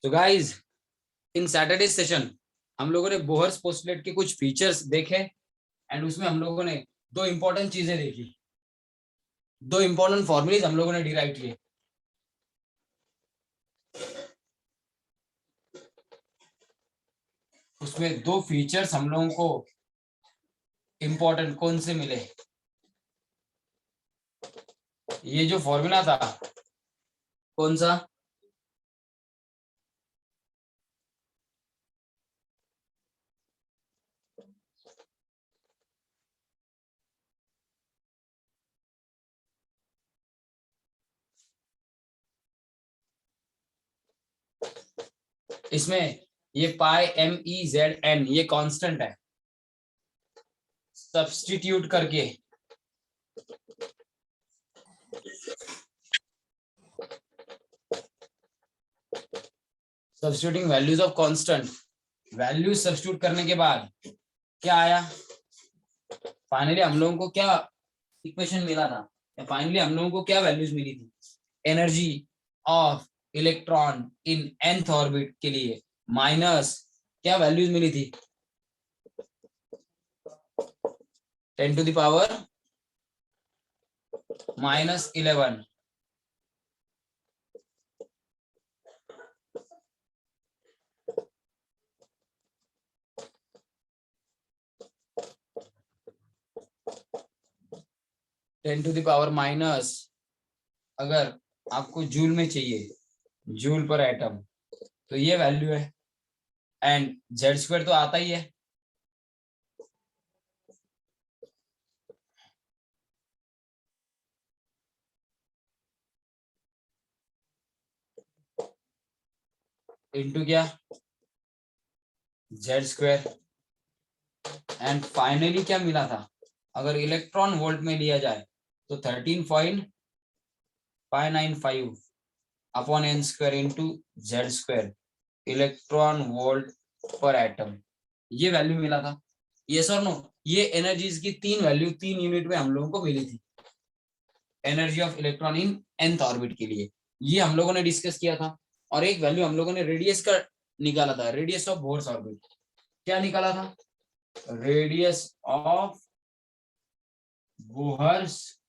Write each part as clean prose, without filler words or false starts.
तो guys in Saturday session हम लोगों ने बोहर्स पोस्टुलेट के कुछ फीचर्स देखे एंड उसमें हम लोगों ने दो इंपॉर्टेंट चीजें देखी, दो इंपॉर्टेंट फॉर्मूलेज हम लोगों ने डिराइव किए। उसमें दो फीचर्स हम लोगों को इंपॉर्टेंट कौन से मिले। ये जो फॉर्मूला था कौन सा, इसमें ये पाई एम ई जेड एन ये कांस्टेंट है। सब्स्टिट्यूट करके substituting values of constant, values substitute करने के बाद क्या आया, फाइनली हम लोगों को क्या इक्वेशन मिला था, फाइनली हम लोगों को क्या वैल्यूज मिली थी। Energy of electron in nth orbit के लिए माइनस क्या वैल्यूज मिली थी, 10 to the power -11। Ten to the power minus, अगर आपको जूल में चाहिए, जूल पर एटम, तो ये वैल्यू है एंड जेड स्क्वायर तो आता ही है। इनटू क्या, जेड स्क्वायर। एंड फाइनली क्या मिला था, अगर इलेक्ट्रॉन वोल्ट में लिया जाए तो 13.595 upon N square into Z square electron volt पर एटम, ये वैल्यू मिला था। यस और नो, ये एनर्जीज की तीन वैल्यू तीन यूनिट में हम लोगों को मिली थी। Energy of electron in nth orbit के लिए ये हम लोगों ने डिस्कस किया था। और एक वैल्यू हम लोगों ने रेडियस का निकाला था, रेडियस ऑफ बोर्स ऑर्बिट। क्या निकाला था, रेडियस ऑफ बोहर्स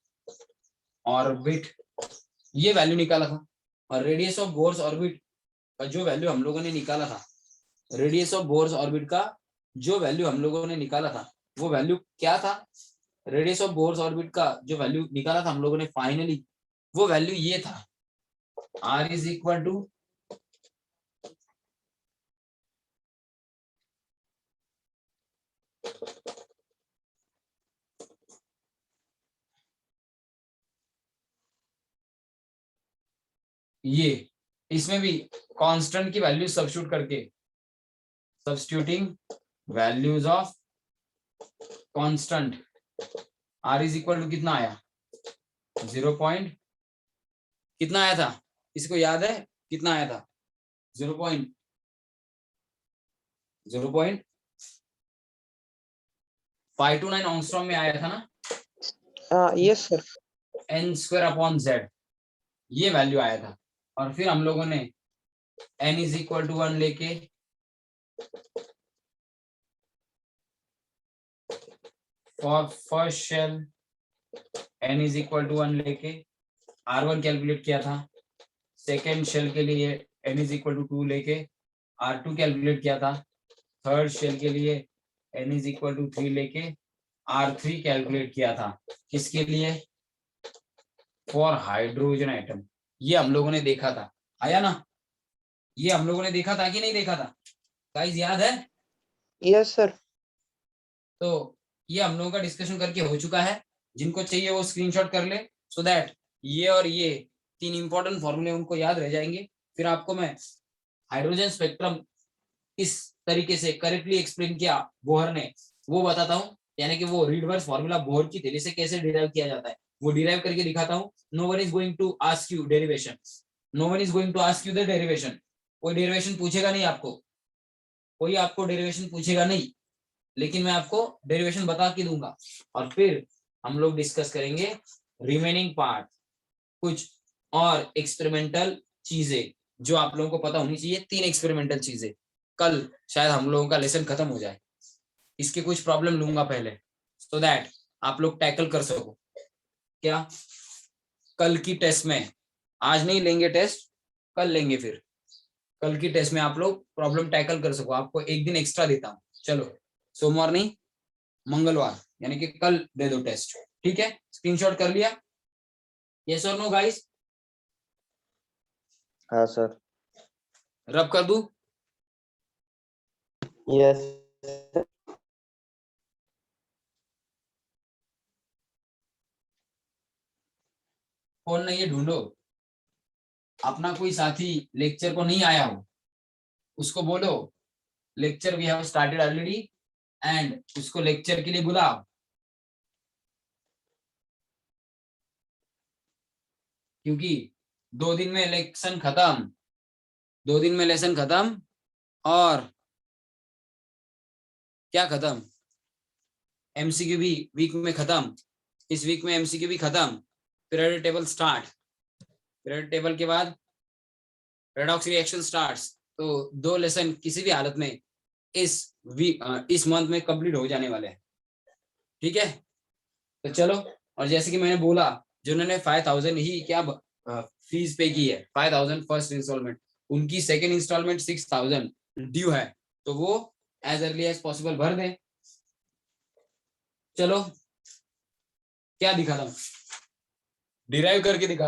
ऑर्बिट, ये वैल्यू निकाला था। और रेडियस ऑफ बोर्स ऑर्बिट का जो वैल्यू हम लोगों ने निकाला था, रेडियस ऑफ बोर्स ऑर्बिट का जो वैल्यू हम लोगों ने निकाला था वो वैल्यू क्या था, रेडियस ऑफ बोर्स ऑर्बिट का जो वैल्यू निकाला था हम लोगों ने फाइनली, वो वैल्यू ये था, r इज इक्वल टू ये, इसमें भी कांस्टेंट की वैल्यू सब्स्टिट्यूट करके, substituting values of constant, r is equal to कितना आया, 0 पॉइंट कितना आया था, इसको याद है कितना आया था, 0.529 ऑंगस्ट्रॉम में आया था ना। Yes sir. n square upon z ये वैल्यू आया था। और फिर हम लोगों ने n इज इक्वल टू 1 लेके for first shell n is equal to 1 लेके r1 कैलकुलेट किया था। सेकेंड शेल के लिए n इज इक्वल टू 2 लेके r2 कैलकुलेट किया था। थर्ड शेल के लिए n इज इक्वल टू 3 लेके r3 कैलकुलेट किया था। किसके लिए, फॉर हाइड्रोजन एटम। ये हम लोगों ने देखा था, आया ना, ये हम लोगों ने देखा था कि नहीं देखा था गाइस, याद है। Yes sir. तो ये हम लोगों का डिस्कशन करके हो चुका है, जिनको चाहिए वो स्क्रीनशॉट कर ले, सो दैट ये और ये तीन इंपॉर्टेंट फॉर्मूले उनको याद रह जाएंगे। फिर आपको मैं हाइड्रोजन स्पेक्ट्रम इस तरीके से करेक्टली एक्सप्लेन किया बोहर ने वो बताता हूँ, यानी कि वो रिवर्स फॉर्मूला बोहर की थैली से कैसे डिराइव किया जाता है वो डिराइव करके दिखाता हूँ। No one is going to ask you derivation, no one is going to ask you the derivation, कोई डेरिवेशन पूछेगा नहीं आपको, कोई आपको डेरिवेशन पूछेगा नहीं, लेकिन मैं आपको डेरिवेशन बता के दूंगा। और फिर हम लोग डिस्कस करेंगे रिमेनिंग पार्ट, कुछ और एक्सपेरिमेंटल चीजें जो आप लोगों को पता होनी चाहिए, 3 एक्सपेरिमेंटल चीजें। कल शायद हम लोगों का लेसन खत्म हो जाए, इसके कुछ प्रॉब्लम लूंगा पहले, सो दैट आप लोग टैकल कर सको। क्या कल की टेस्ट में, आज नहीं लेंगे टेस्ट, कल लेंगे, फिर कल की टेस्ट में आप लोग प्रॉब्लम टैकल कर सको। आपको एक दिन एक्स्ट्रा देता हूँ, चलो सोमवार नहीं मंगलवार, यानी कि कल दे दो टेस्ट, ठीक है? स्क्रीनशॉट कर लिया? यस और नो गाइस? हाँ सर। रब कर दूं? यस। फोन नहीं है, ढूंढो अपना कोई साथी लेक्चर को नहीं आया हो, उसको बोलो lecture we have started already, and उसको लेक्चर के लिए बुलाओ, क्योंकि 2 दिन में लेसन खत्म, 2 दिन में लेसन खत्म, और क्या खत्म, एमसीक्यू भी वीक में खत्म, इस वीक में एमसीक्यू भी खत्म, periodic table start, periodic table के बाद रेडॉक्स रिएक्शन स्टार्ट्स। तो 2 लेसन किसी भी हालत में इस वीक इस मंथ में कंप्लीट हो जाने वाले हैं, ठीक है? तो चलो, और जैसे कि मैंने बोला, जिन्होंने 5000 ही क्या फीस पे की है, 5000 फर्स्ट इंस्टॉलमेंट, उनकी सेकेंड इंस्टॉलमेंट 6000 ड्यू है, तो वो एज अर्ली एज पॉसिबल भर दें। चलो, क्या दिखा था, डिराइव करके दिखा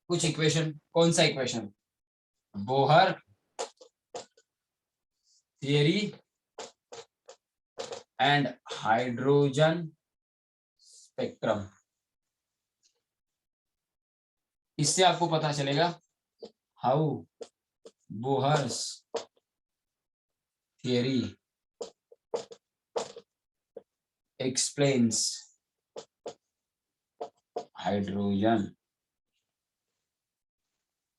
कुछ इक्वेशन। कौन सा equation? Bohr theory and hydrogen spectrum. इससे आपको पता चलेगा how Bohr's theory explains hydrogen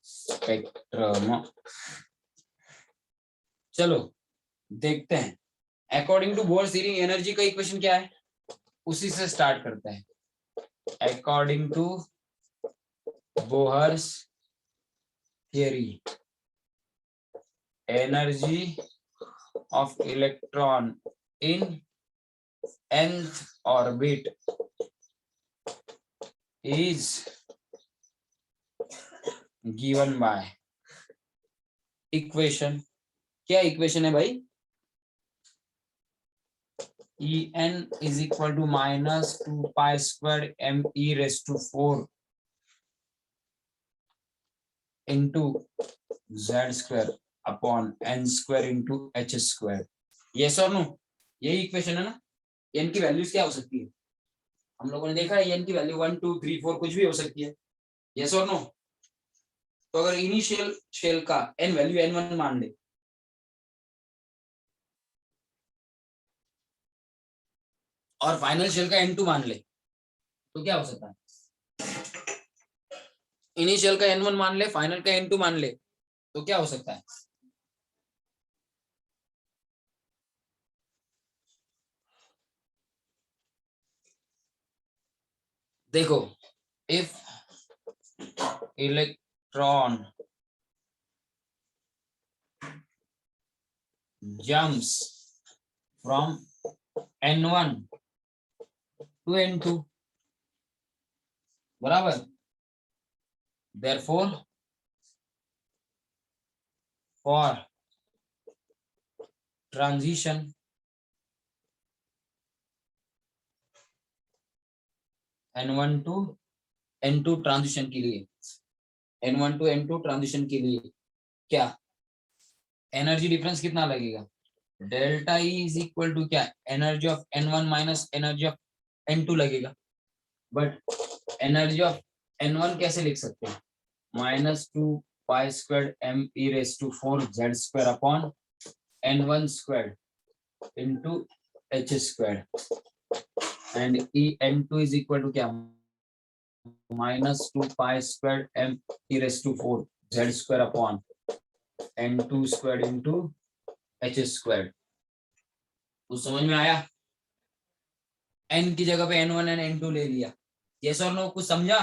spectrum. चलो देखते हैं, according to Bohr theory energy का इक्वेशन क्या है, उसी से स्टार्ट करते हैं। According to Bohr's theory, energy of electron in nth orbit is given by equation. क्या इक्वेशन है भाई? En is equal to minus 2 pi squared me raised to 4 into z square upon n square into h square। Yes और no? यही equation है ना? n की values क्या हो सकती है? हम लोगों ने देखा है n की वैल्यू 1 2 3 4 कुछ भी हो सकती है। यस और नो? तो अगर इनिशियल शेल का n वैल्यू n1 मान ले, और फाइनल शेल का n2 मान ले, तो क्या हो सकता है? इनिशियल का n1 मान ले, फाइनल का n2 मान ले, तो क्या हो सकता है? देखो, if electron jumps from n1 to n2, बराबर, therefore for transition n1 to n2 transition के लिए, n1 to n2 ट्रांजिशन के लिए क्या एनर्जी डिफरेंस कितना लगेगा? Delta E is equal to क्या, energy of n1 minus energy of n2 लगेगा। बट एनर्जी ऑफ n1 कैसे लिख सकते हैं? Minus 2 pi square M E raise to 4 Z square upon n1 square into H square, and E n2 is equal to क्या, minus 2 pi square M E raise to 4 Z square upon n2 square into H square. कुछ समझ में आया? n की जगह पे n1 and n2 ले लिया। यस और नो? कुछ समझा?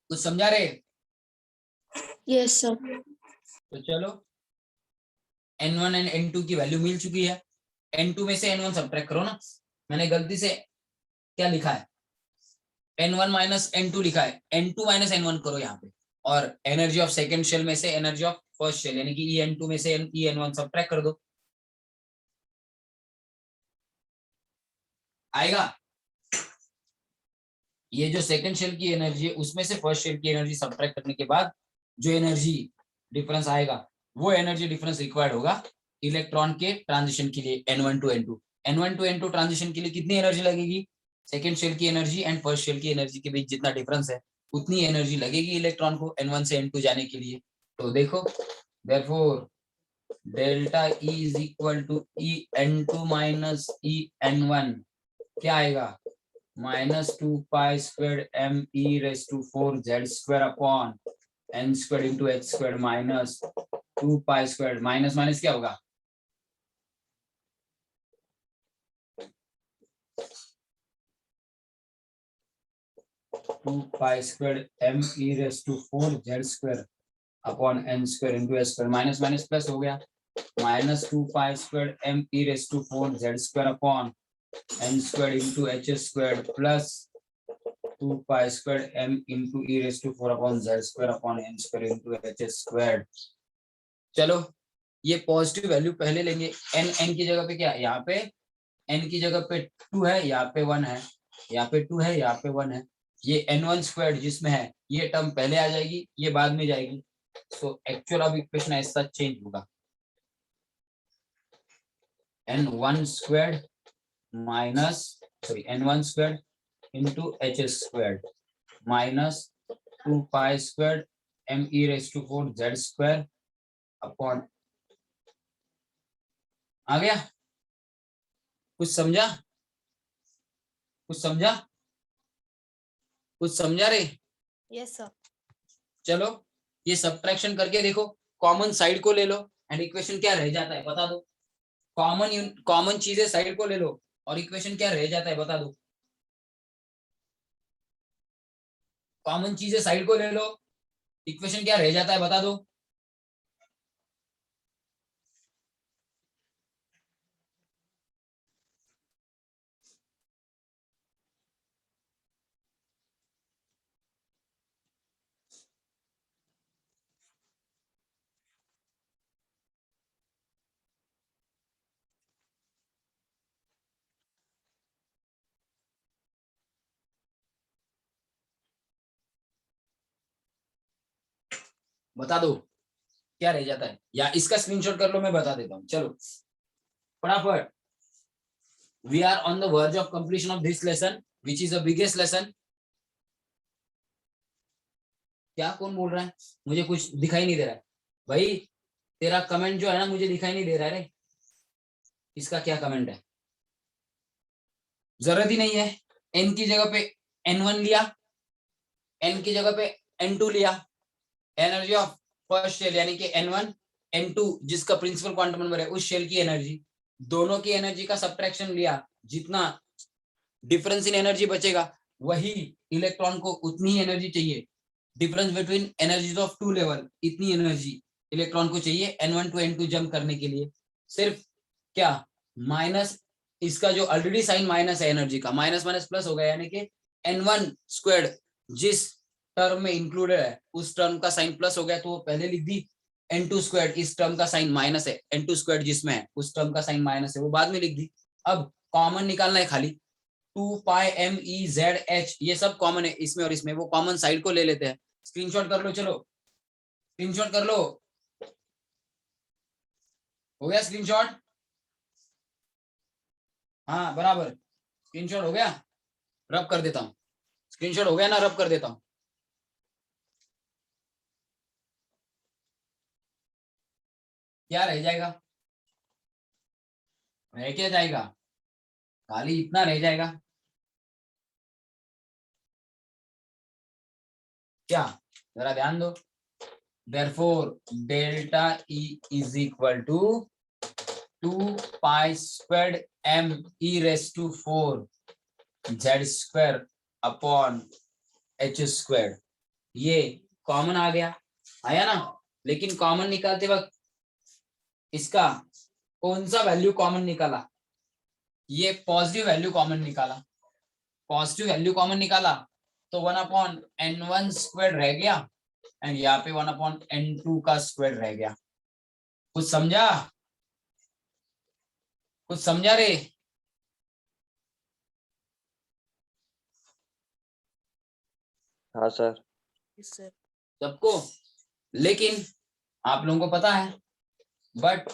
कुछ समझा रे? Yes sir. तो चलो n1 एंड n2 की वैल्यू मिल चुकी है, n2 में से n1 सब्ट्रैक्ट करो ना। मैंने गलती से क्या लिखा है, n1 माइनस n2 लिखा है, n2 माइनस n1 करो यहाँ पे, और एनर्जी ऑफ सेकेंड शेल में से एनर्जी ऑफ फर्स्ट शेल यानी कि en2 में से en1 सब्ट्रैक्ट कर दो, आएगा। ये जो सेकंड शेल की एनर्जी है उसमें से फर्स्ट शेल की एनर्जी सब्ट्रैक्ट करने के बाद जो एनर्जी डिफरेंस आएगा वो एनर्जी डिफरेंस रिक्वायर्ड होगा इलेक्ट्रॉन के ट्रांजिशन के लिए n1 to n2। n1 to n2 transition के लिए कितनी एनर्जी लगेगी, सेकंड शेल की एनर्जी एंड फर्स्ट शेल की एनर्जी के बीच जितना डिफरेंस है उतनी एनर्जी लगेगी इलेक्ट्रॉन को n1 से n2 जाने के लिए। तो देखो therefore delta E is equal to E n2 minus E n1 क्या आएगा, minus 2 pi square m e raise to 4 z square upon n square into h square minus 2 pi square, minus minus क्या होगा, two pi square m e raise to 4 z square upon n square into h square, minus minus plus हो गया, minus 2 pi square m e raise to 4 z square upon n square into h square plus 2 pi square m into e raise to 4 upon z square upon n square into h square. चलो ये positive value पहले लेंगे, n की जगह पे क्या है, यहाँ पे n की जगह पे 2 है, यहाँ पे 1 है, यहाँ पे 2 है, यहाँ पे 1 है, ये n1 स्क्वायर जिसमें है ये टर्म पहले आ जाएगी, ये बाद में जाएगी। सो एक्चुअल अब इक्वेशन ऐसा चेंज होगा, n1 square minus sorry n1 square into h square minus 2 pi square m e raise to 4 z square upon, आ गया, कुछ समझा, कुछ समझा, कुछ समझा रे। Yes sir. चलो ये सब्ट्रैक्शन करके देखो, कॉमन साइड को ले लो एंड इक्वेशन क्या रह जाता है बता दो, कॉमन चीजें साइड को ले लो और इक्वेशन क्या रह जाता है बता दो, कॉमन चीजें साइड को ले लो, इक्वेशन क्या रह जाता है बता दो। बता दो क्या रह जाता है, या इसका स्क्रीनशॉट कर लो मैं बता देता हूँ। चलो फटाफट, we are on the verge of completion of this lesson which is the biggest lesson. क्या कौन बोल रहा है, मुझे कुछ दिखाई नहीं दे रहा है भाई, तेरा कमेंट जो है ना मुझे दिखाई नहीं दे रहा है रे, इसका क्या कमेंट है, जरूरत ही नहीं है, n की जगह पे n1 लिया, n की जगह पे n2 लिया, एनर्जी ऑफ फर्स्ट शेल यानी कि n1 n2 जिसका प्रिंसिपल क्वांटम नंबर है उस शेल की एनर्जी, दोनों की एनर्जी का सब्ट्रैक्शन लिया, जितना डिफरेंस इन एनर्जी बचेगा वही इलेक्ट्रॉन को उतनी ही एनर्जी चाहिए, difference between energies of two level, इतनी एनर्जी इलेक्ट्रॉन को चाहिए n1 टू n2 जंप करने के लिए। सिर्फ क्या माइनस, इसका जो ऑलरेडी साइन माइनस है एनर्जी का, माइनस माइनस प्लस हो गया, यानी कि n1 स्क्वायर जिस टर्म में इंक्लूडेड है उस टर्म का साइन प्लस हो गया तो वो पहले लिख दी, n2 स्क्वायर इस टर्म का साइन माइनस है, n2 स्क्वायर जिसमें है उस टर्म का साइन माइनस है वो बाद में लिख दी। अब कॉमन निकालना है खाली, 2 पाई m e z h ये सब कॉमन है इसमें और इसमें, वो कॉमन साइड को ले लेते हैं। स्क्रीनशॉट कर लो, चलो स्क्रीनशॉट कर लो, हो गया स्क्रीनशॉट, हाँ बराबर स्क्रीनशॉट हो गया, रब कर देता हूँ, स्क्रीनशॉट हो गया ना, रब कर देता हूँ। क्या रह जाएगा, रह क्या जाएगा, खाली इतना रह जाएगा, क्या जरा ध्यान दो, therefore delta E is equal to 2 pi squared m e raised to 4 z square upon h squared, ये कॉमन आ गया, आया ना। लेकिन कॉमन निकालते वक्त इसका कौन सा वैल्यू कॉमन निकाला, ये पॉजिटिव वैल्यू कॉमन निकाला। पॉजिटिव वैल्यू कॉमन निकाला तो 1/n1 स्क्वायर रह गया एंड यहाँ पे 1/n2 का स्क्वायर रह गया। कुछ समझा, कुछ समझा रे? हाँ सर। सबको? लेकिन आप लोगों को पता है बट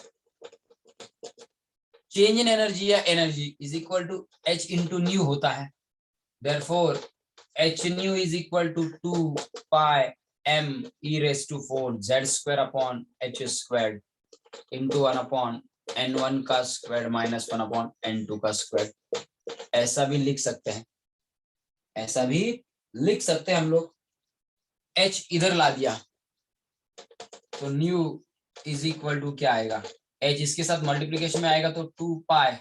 चेंज इन एनर्जी या energy is equal to H into nu होता है। Therefore H nu is equal to 2 pi m e raised to 4 z square upon h squared into 1/n1 का स्क्वायर माइनस 1/n2 का square. ऐसा भी लिख सकते हैं, ऐसा भी लिख सकते हैं हम लोग। h इधर ला दिया तो न्यू इज इक्वल टू क्या आएगा, h इसके साथ मल्टीप्लीकेशन में आएगा तो 2 पाई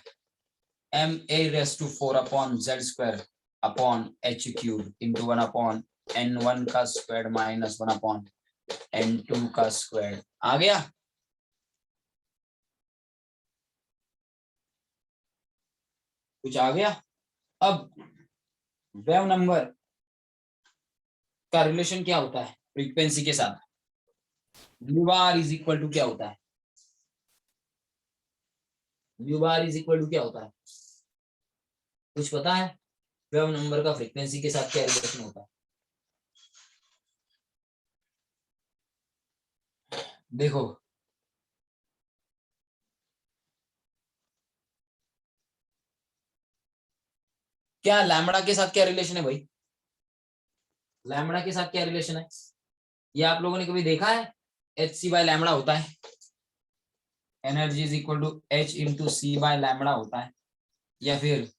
m a raised to 4 upon z square upon h cube into 1/n1 का स्क्वायर माइनस 1/n2 का स्क्वायर। आ गया? कुछ आ गया? अब वेव नंबर का रिलेशन क्या होता है फ्रीक्वेंसी के साथ? Mu bar is equal to क्या होता है? Mu bar is equal to क्या होता है? कुछ पता है वेव नंबर का फ्रीक्वेंसी के साथ क्या रिलेशन होता है? देखो क्या लैम्बडा के साथ क्या रिलेशन है भाई? लैम्बडा के साथ क्या रिलेशन है? ये आप लोगों ने कभी देखा है? एच सी बाय लैम्बडा होता है, energy is equal to H into C by lambda होता है। या फिर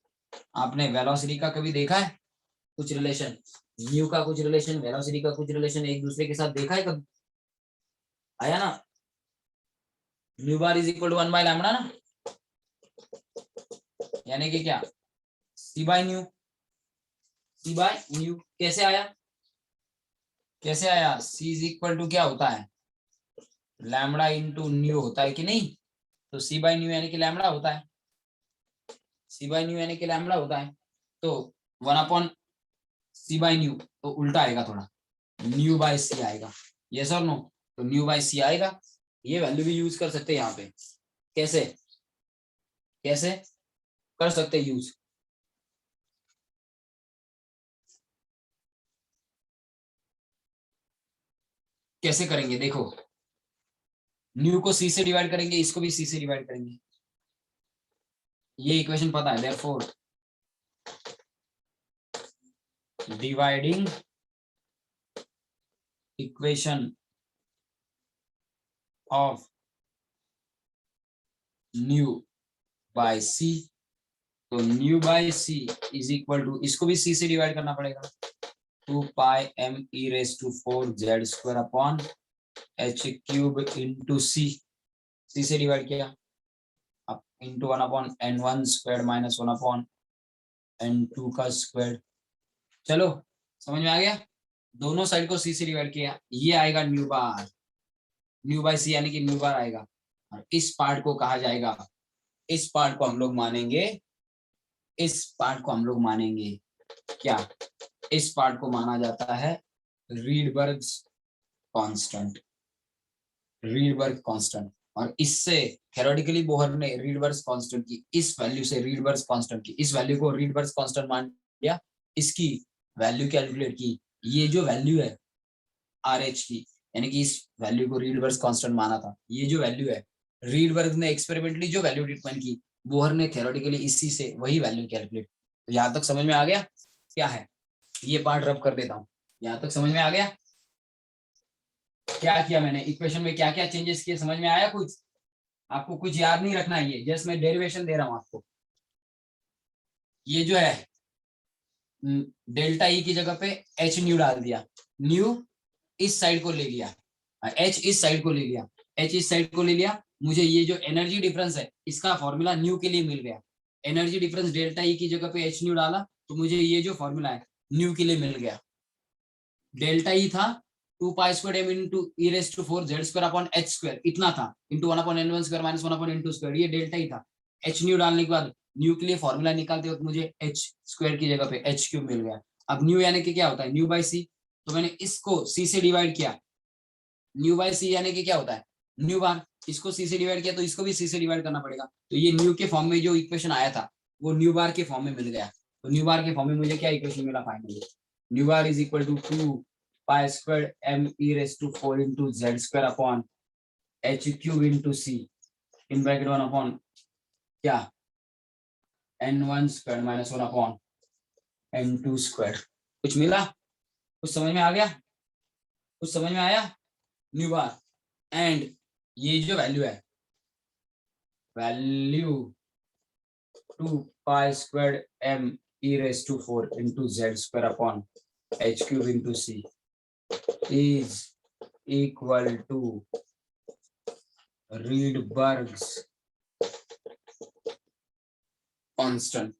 आपने वेलोसिटी का कभी देखा है कुछ रिलेशन? न्यू का कुछ रिलेशन, वेलोसिटी का कुछ रिलेशन एक दूसरे के साथ देखा है कभी? आया ना? Nu bar is equal to 1 by lambda ना, यानी कि क्या, C by nu. C by nu कैसे आया, कैसे आया? सी इज इक्वल टू क्या होता है, लैम्बडा इंटू न्यू होता है कि नहीं? तो सी बाय न्यू यानी कि लैम्बडा होता है, सी बाय न्यू यानी कि लैम्बडा होता है। तो 1 सी बाय न्यू तो उल्टा आएगा थोड़ा, न्यू बाय सी आएगा। यस और नो? तो न्यू बाय सी आएगा। ये वैल्यू भी यूज कर सकते हैं यहाँ पे। कैसे कैसे कर सकते यूज? कैसे करेंगे देखो, न्यू को सी से डिवाइड करेंगे, इसको भी सी से डिवाइड करेंगे। ये इक्वेशन पता है, therefore dividing equation of nu by C, तो nu by C is equal to, इसको भी सी से डिवाइड करना पड़ेगा, 2 पाई m e raised to 4 z square अपॉन h cube into C, C से डिवाइड किया अब into 1/n1 square minus 1/n2 का स्क्वायर। चलो समझ में आ गया? दोनों साइड को सी से डिवाइड किया, ये आएगा न्यू बार, न्यू बाय सी यानी कि न्यू बार आएगा। और इस पार्ट को कहा जाएगा, इस पार्ट को हम लोग मानेंगे, इस पार्ट को हम लोग मानेंगे क्या, इस पार्ट को माना जाता है रीडबर्ग्स कांस्टेंट, रीडबर्ग कांस्टेंट। और इससे थ्योरेटिकली बोहर ने रीडबर्ग कांस्टेंट की इस वैल्यू से, रीडबर्ग कांस्टेंट की इस वैल्यू को रीडबर्ग कांस्टेंट मान लिया, इसकी वैल्यू कैलकुलेट की। ये जो वैल्यू है आर एच की, यानी कि इस वैल्यू को रीडबर्ग कांस्टेंट माना था, ये जो वैल्यू है रीडबर्ग ने एक्सपेरिमेंटली जो वैल्यू डिटरमाइन की, बोहर ने थ्योरेटिकली इसी से वही वैल्यू कैलकुलेट। तो यहाँ तक समझ में आ गया क्या है? ये पार्ट रब कर देता हूँ, यहाँ तक समझ में आ गया? क्या किया मैंने इक्वेशन में, क्या क्या चेंजेस किए, समझ में आया कुछ? आपको कुछ याद नहीं रखना है, ये जस्ट मैं डेरिवेशन दे रहा हूँ आपको। ये जो है डेल्टा ई की जगह पे एच न्यू डाल दिया, न्यू इस साइड को ले लिया, एच इस साइड को ले लिया, एच इस साइड को ले लिया। मुझे ये जो एनर्जी डिफरेंस है इसका फॉर्मूला न्यू के लिए मिल गया, एनर्जी डिफरेंस डेल्टा ई की जगह पे एच न्यू डाला तो मुझे ये जो फॉर्मूला है न्यू के लिए मिल गया। डेल्टा ई था 2 pi square m into e raise to 4 z square upon h square इतना था, into 1/n1 square minus 1/n2 square, ये डेल्टा ही था। h न्यू डालने के बाद न्यू के लिए फॉर्मूला निकालते वक्त मुझे h स्क्वायर की जगह पे h क्यूब मिल गया। अब न्यू यानी कि क्या होता है, न्यू बाई सी, तो मैंने इसको c से डिवाइड किया, न्यू बाई सी यानी कि क्या होता है, न्यू बार, इसको c से डिवाइड किया तो इसको भी c से डिवाइड करना पड़ेगा, तो ये न्यू के फॉर्म में जो इक्वेशन आया था वो न्यू बार के फॉर्म में मिल गया। तो न्यू बार के फॉर्म में मुझे क्या इक्वेशन मिला finally, nu bar is equal to 2 pi square m e raise to 4 into z square upon h cube into c in bracket 1 upon क्या n1 square minus 1 upon n2 square. कुछ मिला, कुछ समझ में आ गया, कुछ समझ में आया, न्यू बार। एंड ये जो वैल्यू है, value 2 pi square m e raise to 4 into z square upon h cube into c is equal to Rydberg's constant,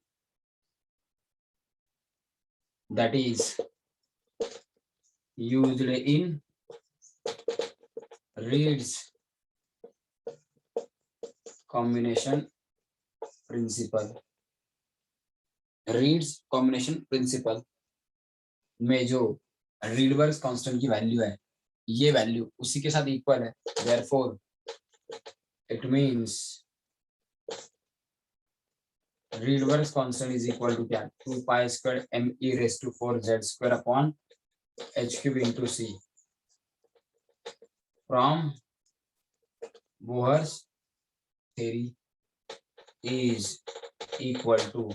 that is used in Reed's combination principle। Reed's combination principle में जो रीडबर्ग्स constant की value है, ये value उसी के साथ equal है, therefore it means Rydberg's constant is equal to क्या, 2 pi square m e raise to 4 z square upon h cube into c from Bohr's theory is equal to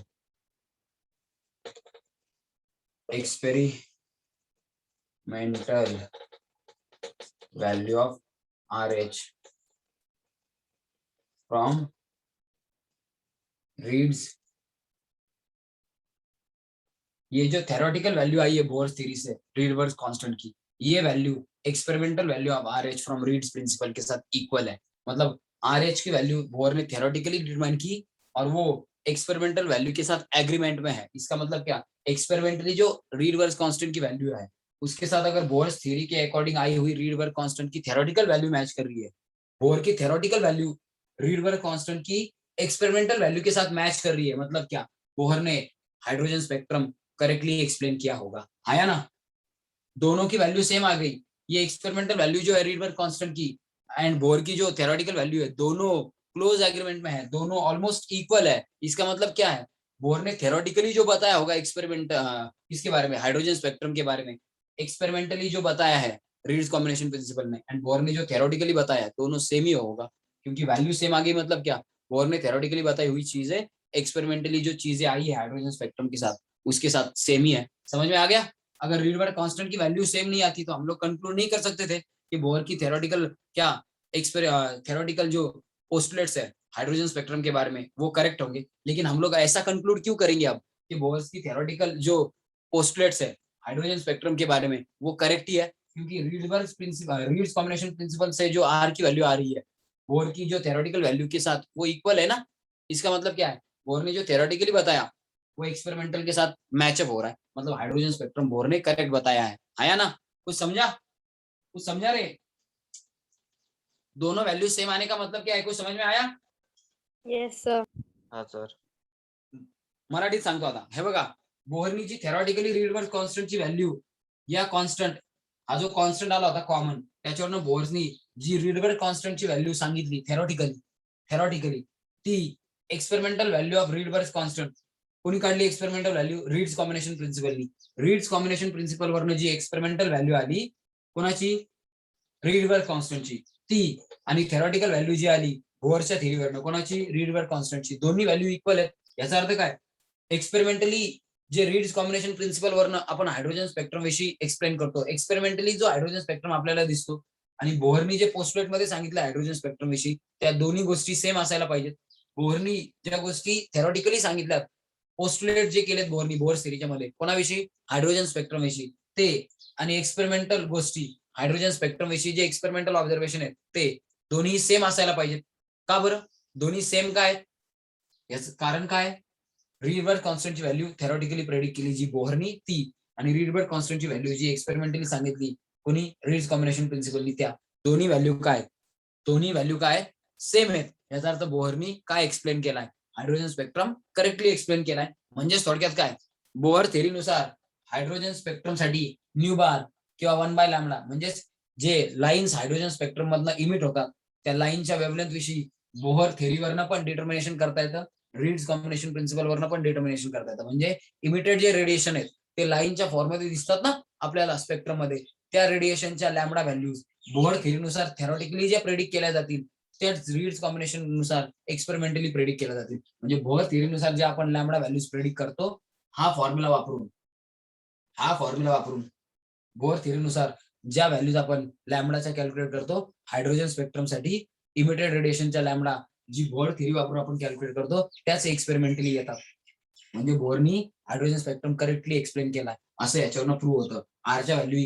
experimental value of RH from Reed's। ये जो theoretical value आई है bourse theory से रीडबर्ग्स constant की, ये value experimental value of RH from Ritz principle के साथ equal है। मतलब आरएच की वैल्यू बोर ने थेरोटिकली डिटरमाइन की और वो एक्सपेरिमेंटल वैल्यू के साथ एग्रीमेंट में है। इसका मतलब क्या, एक्सपेरिमेंटली जो रीडबर्ग्स कांस्टेंट की वैल्यू है उसके साथ अगर बोर्स थ्योरी के अकॉर्डिंग आई हुई रीडबर्ग कांस्टेंट की थेरोटिकल वैल्यू मैच कर रही है, बोर की थेरोटिकल वैल्यू रीडबर्ग कांस्टेंट की एक्सपेरिमेंटल वैल्यू के साथ मैच कर रही है, मतलब क्या, बोहर ने हाइड्रोजन स्पेक्ट्रम करेक्टली एक्सप्लेन किया होगा, आया ना, दोनों की वैल्यू सेम आ गई। ये एक्सपेरिमेंटल वैल्यू जो है रीडबर्ग कांस्टेंट की एंड बोर की जो थ्योरेटिकल वैल्यू है, दोनों क्लोज एग्रीमेंट में है, दोनों ऑलमोस्ट इक्वल है। इसका मतलब क्या है, बोर ने थ्योरेटिकली जो बताया होगा एक्सपेरिमेंट इसके बारे में, हाइड्रोजन स्पेक्ट्रम के बारे में एक्सपेरिमेंटली जो बताया है रीड्स कॉम्बिनेशन प्रिंसिपल में, एंड बोर ने जो थ्योरेटिकली बताया है, दोनों सेम ही होगा क्योंकि वैल्यू सेम आ गई। मतलब क्या, बोर ने थ्योरेटिकली बताई हुई चीजें एक्सपेरिमेंटली जो चीजें आई है हाइड्रोजन स्पेक्ट्रम के साथ उसके साथ सेम ही है। समझ में आ गया। अगर रीडबर्ग कांस्टेंट की वैल्यू सेम नहीं आती तो हम लोग कंक्लूड नहीं कर सकते थे कि बोर की थ्योरेटिकल क्या थ्योरेटिकल जो पोस्टुलेट्स है हाइड्रोजन स्पेक्ट्रम के बारे में वो करेक्ट होंगे। लेकिन हम लोग ऐसा कंक्लूड क्यों करेंगे अब कि बोर की थ्योरेटिकल जो पोस्टुलेट्स है हाइड्रोजन स्पेक्ट्रम के बारे में वो करेक्ट ही है, क्योंकि रीडबर्ग प्रिंसिपल रीड्स कॉम्बिनेशन प्रिंसिपल से जो आर की वैल्यू आ रही है बोर की जो थ्योरेटिकल वैल्यू के साथ वो इक्वल है ना। इसका मतलब क्या है, बोर ने जो थ्योरेटिकली बताया वो एक्सपेरिमेंटल के साथ मैचअप हो रहा है, मतलब हाइड्रोजन स्पेक्ट्रम बोर ने करेक्ट बताया है। आया ना, कुछ समझा, कुछ समझा रे, दोनों वैल्यू सेम आने का मतलब क्या है, कुछ समझ में आया। Yes sir. हाँ सर। मराठीत सांगतो आता, हे बघा, बोहरनी जी थेरॉटिकली रीडबर्ग कॉन्स्टंटची व्हॅल्यू या कॉन्स्टंट हा जो कॉन्स्टंट आला होता कॉमन त्याच्यावरनं बोहर्सनी जी रीडबर्ग कॉन्स्टंटची व्हॅल्यू सांगितली थेरॉटिकली ती experimental value of Rydberg constant कोणी काढली एक्सपेरिमेंटल व्हॅल्यू रीड्स कॉम्बिनेशन प्रिन्सिपलनी। रीड्स कॉम्बिनेशन प्रिन्सिपल वरनं जी एक्सपेरिमेंटल व्हॅल्यू आली कोणाची, रीडबर्ग कॉन्स्टंटची ती, आणि थेरॉटिकल व्हॅल्यू जी आली बोहरच्या थेरीवरनं कोणाची, रीडबर्ग कॉन्स्टंटची, दोन्ही व्हॅल्यू इक्वल आहेत। याचा अर्थ काय, एक्सपेरिमेंटली जे रीड्स कॉम्बिनेशन प्रिन्सिपल वरनं आपण हायड्रोजन स्पेक्ट्रम विषयी एक्सप्लेन करतो, एक्सपेरिमेंटली जो हायड्रोजन स्पेक्ट्रम आपल्याला दिसतो आणि बोहरनी जे पोस्टुलेट मध्ये सांगितलं हायड्रोजन स्पेक्ट्रम विषयी त्या दोन्ही गोष्टी सेम असायला पाहिजेत। बोहरनी ज्या गोष्टी थेरॉटिकली सांगितल्यात, पोस्टुलेट जे केलेत बोहरनी बोहर थेरीच्या मध्ये कोणाविषयी, हायड्रोजन स्पेक्ट्रम विषयी ते, आणि एक्सपेरिमेंटल गोष्टी हायड्रोजन स्पेक्ट्रम विषयी जे एक्सपेरिमेंटल ऑब्झर्वेशन आहेत ते दोन्ही सेम असायला पाहिजेत। का बरं दोन्ही सेम काय, याचं कारण काय, रीडबर्ग कॉन्स्टंटची व्हॅल्यू थेरॉटिकली प्रेडिक्ट केली जी बोहरनी ती, आणि रीडबर्ग कॉन्स्टंटची व्हॅल्यू जी एक्सपेरिमेंटली सांगितली कोणी रीड्स कॉम्बिनेशन प्रिन्सिपलनी त्या दोन्ही व्हॅल्यू काय सेम आहेत. याचा अर्थ बोहरनी काय एक्सप्लेन केलाय, हायड्रोजन स्पेक्ट्रम करेक्टली एक्सप्लेन केलाय. म्हणजे थोडक्यात काय, बोहर थेरीनुसार हायड्रोजन स्पेक्ट्रम साठी न्यू बार किंवा 1/λ म्हणजे जे लाईन्स हायड्रोजन स्पेक्ट्रम मधनं इमिट होतात त्या लाईनच्या वेव्हलेंथ विषयी बोहर थेरीवरनं पण डिटर्मिनेशन करता येतं, रीड्स कॉम्बिनेशन प्रिन्सिपल वरनं पण डिटर्मिनेशन करता येतं. म्हणजे इमिटेड जे रेडिएशन आहेत ते लाईनच्या फॉर्ममध्ये दिसतात ना आपल्याला स्पेक्ट्रम मध्ये, त्या रेडिएशनच्या लॅम्बडा व्हॅल्यूज बोहर थेरीनुसार थेरॉटिकली जे प्रेडिक्ट केल्या जातील त्याच रीड्स कॉम्बिनेशन नुसार एक्सपेरिमेंटली प्रेडिक्ट केल्या जातील. म्हणजे बोहर थेरीनुसार जे आपण लॅम्बडा व्हॅल्यूज प्रेडिक्ट करतो हा फॉर्म्युला वापरून बोहर थेरीनुसार ज्या व्हॅल्यूज आपण लॅम्बडाच्या कॅल्क्युलेट करतो हायड्रोजन स्पेक्ट्रम साठी इमिटेड रेडिएशनच्या लॅम्बडा जी बोहर थेरी वापरून आपण कॅल्क्युलेट करतो त्याच एक्सपेरिमेंटली येतात. म्हणजे बोहरनी हायड्रोजन स्पेक्ट्रम करेक्टली एक्सप्लेन केलाय असं याच्यावरनं प्रूव्ह होतं. आरच्या व्हॅल्यू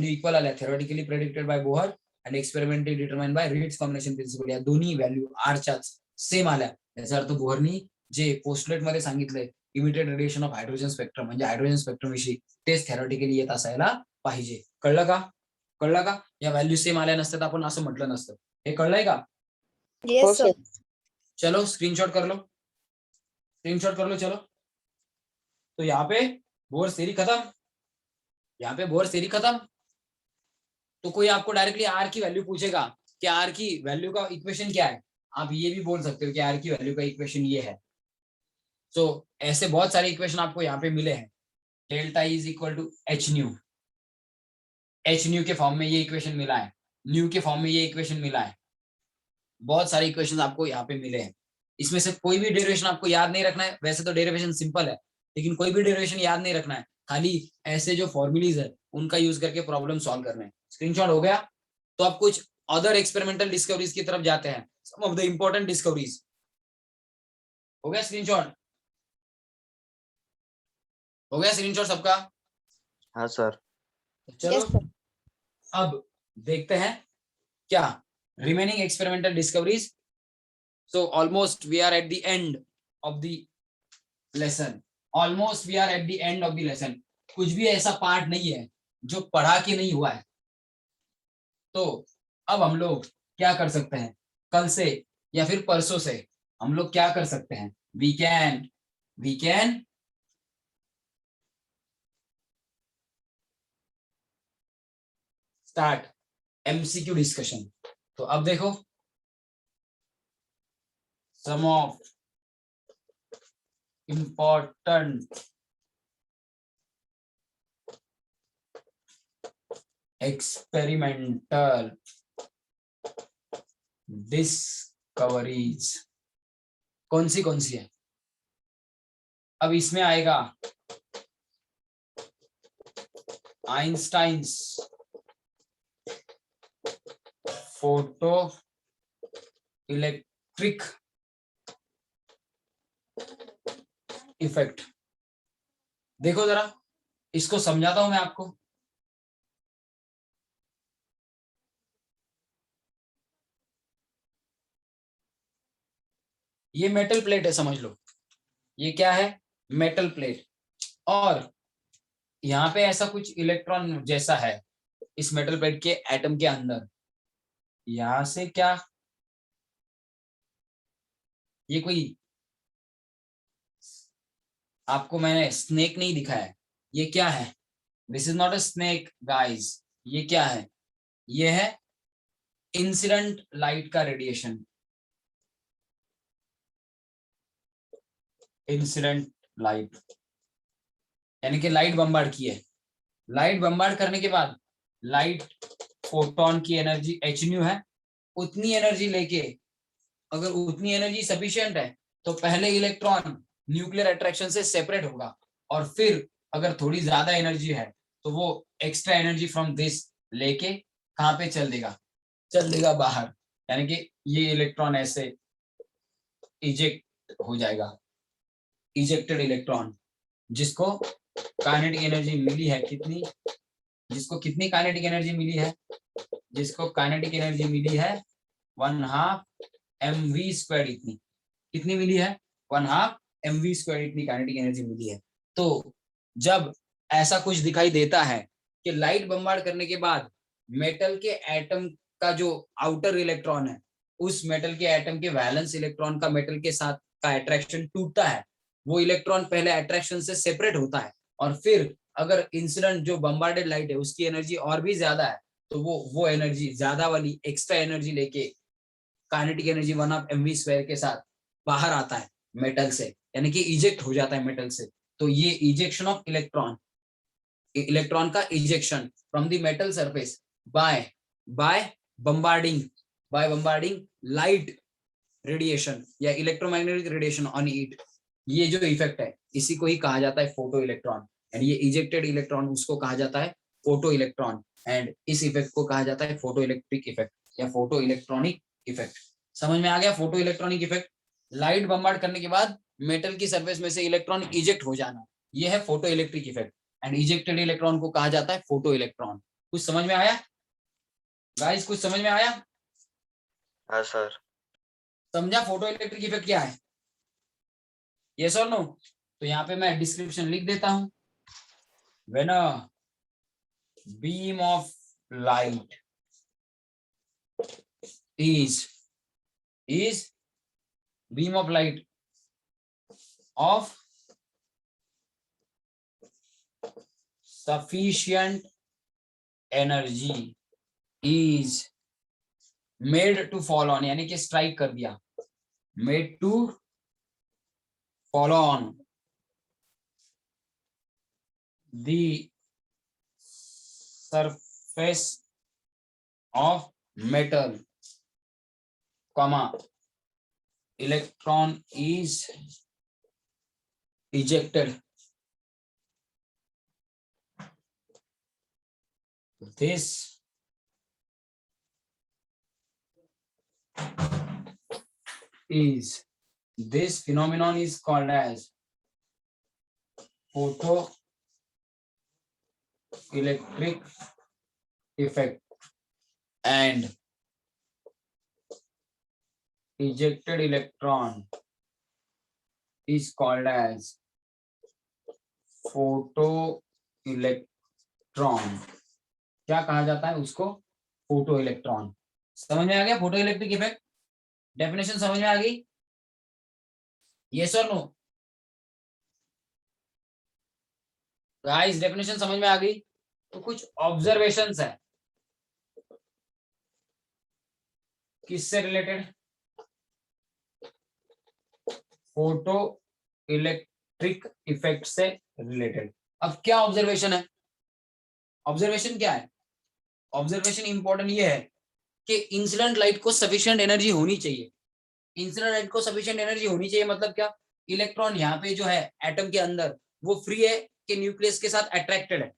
इक्वल आल्या थेरॉटिकली प्रेडिक्टेड बाय बोहर आणि experimentally determine by Ritz combination principle. या दोन्ही व्हॅल्यू आरच्याच सेम आल्या. याचा अर्थ बोहरनी जे पोस्टलेट मध्ये सांगितलंय emitted radiation of hydrogen spectrum म्हणजे हायड्रोजन स्पेक्ट्रम विषयी तेच थेरॉटिकली येत असायला पाहिजे. कळलं का? या व्हॅल्यू सेम आल्या नसतात आपण असं म्हटलं नसतं. हे कळलंय का? Yes, sir. चलो स्क्रीनशॉट कर लो चलो. तो यहाँ पे बोहर थ्योरी खत्म. तो कोई आपको डायरेक्टली आर की वैल्यू पूछेगा कि आर की वैल्यू का इक्वेशन क्या है, आप ये भी बोल सकते हो कि आर की वैल्यू का इक्वेशन ये है. तो ऐसे बहुत सारे इक्वेशन आपको यहाँ पे मिले हैं. Delta is equal to H nu के फॉर्म में ये इक्वेशन मिला है, न्यू के फॉर्म में ये इक्वेशन मिला है. बहुत सारे इक्वेशन आपको यहाँ पे मिले हैं. इसमें से कोई भी डेरिवेशन आपको याद नहीं रखना है. वैसे तो डेरिवेशन सिंपल है लेकिन कोई भी डेरिवेशन याद नहीं रखना है, खाली ऐसे जो फॉर्मूलीज है उनका यूज करके प्रॉब्लम सॉल्व करना है. स्क्रीनशॉट हो गया. तो अब कुछ अदर एक्सपेरिमेंटल डिस्कवरीज की तरफ जाते हैं. सम ऑफ द इंपॉर्टेंट डिस्कवरीज. हो गया स्क्रीनशॉट सबका? हाँ सर. चलो Yes, sir. अब देखते हैं क्या remaining experimental discoveries. So almost we are at the end of the lesson. कुछ भी ऐसा पार्ट नहीं है जो पढ़ा के नहीं हुआ है. तो अब हम लोग क्या कर सकते हैं, कल से या फिर परसों से हम लोग क्या कर सकते हैं, we can start MCQ discussion. तो अब देखो some of important experimental discoveries कौन सी है. अब इसमें आएगा आइंस्टाइन्स फोटो इलेक्ट्रिक इफेक्ट. देखो जरा इसको समझाता हूं मैं आपको. ये मेटल प्लेट है, समझ लो. ये क्या है, मेटल प्लेट. और यहाँ पे ऐसा कुछ इलेक्ट्रॉन जैसा है इस मेटल प्लेट के एटम के अंदर. यहां से क्या, ये कोई आपको मैंने स्नेक नहीं दिखाया. ये क्या है, this is not a snake guys. ये क्या है, ये है इंसिडेंट लाइट का रेडिएशन. इंसिडेंट लाइट यानी कि लाइट बम्बार्ड की है. लाइट बम्बार्ड करने के बाद लाइट फोटोन की एनर्जी एच न्यू है. उतनी एनर्जी लेके, अगर उतनी एनर्जी सफिशिएंट है तो पहले इलेक्ट्रॉन न्यूक्लियर अट्रैक्शन से सेपरेट होगा और फिर अगर थोड़ी ज्यादा एनर्जी है तो वो एक्स्ट्रा एनर्जी फ्रॉम दिस लेके कहाँ पे चल देगा बाहर. यानी कि ये इलेक्ट्रॉन ऐसे इजेक्ट हो जाएगा, इजेक्टेड इलेक्ट्रॉन, जिसको काइनेटिक एनर्जी मिली है कितनी, जिसको कितनी काइनेटिक एनर्जी मिली है, जिसको काइनेटिक एनर्जी मिली है 1/2 mv². इतनी कितनी मिली है, 1/2 mv². इतनी काइनेटिक एनर्जी मिली है. तो जब ऐसा कुछ दिखाई देता है कि लाइट बम्बार्ड करने के बाद मेटल के एटम का जो आउटर इलेक्ट्रॉन है, उस मेटल के एटम के वैलेंस इलेक्ट्रॉन का मेटल के साथ का अट्रैक्शन टूटता है। वो इलेक्ट्रॉन पहले अट्रैक्शन से सेपरेट होता है और फिर अगर इंसिडेंट जो बम्बार्डेड लाइट है उसकी एनर्जी और भी ज्यादा है तो वो एनर्जी ज्यादा वाली एक्स्ट्रा एनर्जी लेके काइनेटिक एनर्जी 1/mv² के साथ बाहर आता है मेटल से, यानी कि इजेक्ट हो जाता है मेटल से। तो ये इजेक्शन ऑफ इलेक्ट्रॉन का ejection from the metal surface by bombarding light radiation या इलेक्ट्रोमैग्नेटिक रेडिएशन ऑन इट, ये जो इफेक्ट है इसी को ही कहा जाता है फोटो इलेक्ट्रॉन। एंड ये इजेक्टेड इलेक्ट्रॉन उसको कहा जाता है फोटो इलेक्ट्रॉन, एंड इस इफेक्ट को कहा जाता है फोटो इलेक्ट्रिक इफेक्ट या फोटो इलेक्ट्रॉनिक इफेक्ट। समझ में आ गया photo electronic effect? Light bombard करने के बाद मेटल की सरफेस में से इलेक्ट्रॉन इजेक्ट हो जाना, ये है photo electric effect. And ejected electron को कहा जाता है फोटो इलेक्ट्रॉन। कुछ समझ में आया गाइस? कुछ समझ में आया? हाँ सर। समझा फोटो इलेक्ट्रिक इफेक्ट क्या है? यस और नो? तो यहाँ पे मैं डिस्क्रिप्शन लिख देता हूं। When a beam of light is beam of light of sufficient energy is made to fall on, यानी कि स्ट्राइक कर दिया, made to fall on the surface of metal, comma, electron is ejected. This phenomenon is called as photoelectric effect, and ejected electron is called as photoelectron। क्या कहा जाता है उसको? Photo electron. समझ में आ गया फोटो इलेक्ट्रिक इफेक्ट? डेफिनेशन समझ में आ गई? यस और नो गाइस? डेफिनेशन समझ में आ गई? तो कुछ ऑब्जर्वेशंस है किससे रिलेटेड? फोटो इलेक्ट्रिक इफेक्ट से रिलेटेड। अब क्या ऑब्जर्वेशन है? ऑब्जर्वेशन क्या है? ऑब्जर्वेशन इंपॉर्टेंट ये है कि इंसिडेंट लाइट को सफिशिएंट एनर्जी होनी चाहिए। इंसिडेंट लाइट को सफिशिएंट एनर्जी होनी चाहिए मतलब क्या? इलेक्ट्रॉन यहाँ पे जो है एटम के अंदर वो फ्री है कि न्यूक्लियस के साथ अट्रैक्टेड है?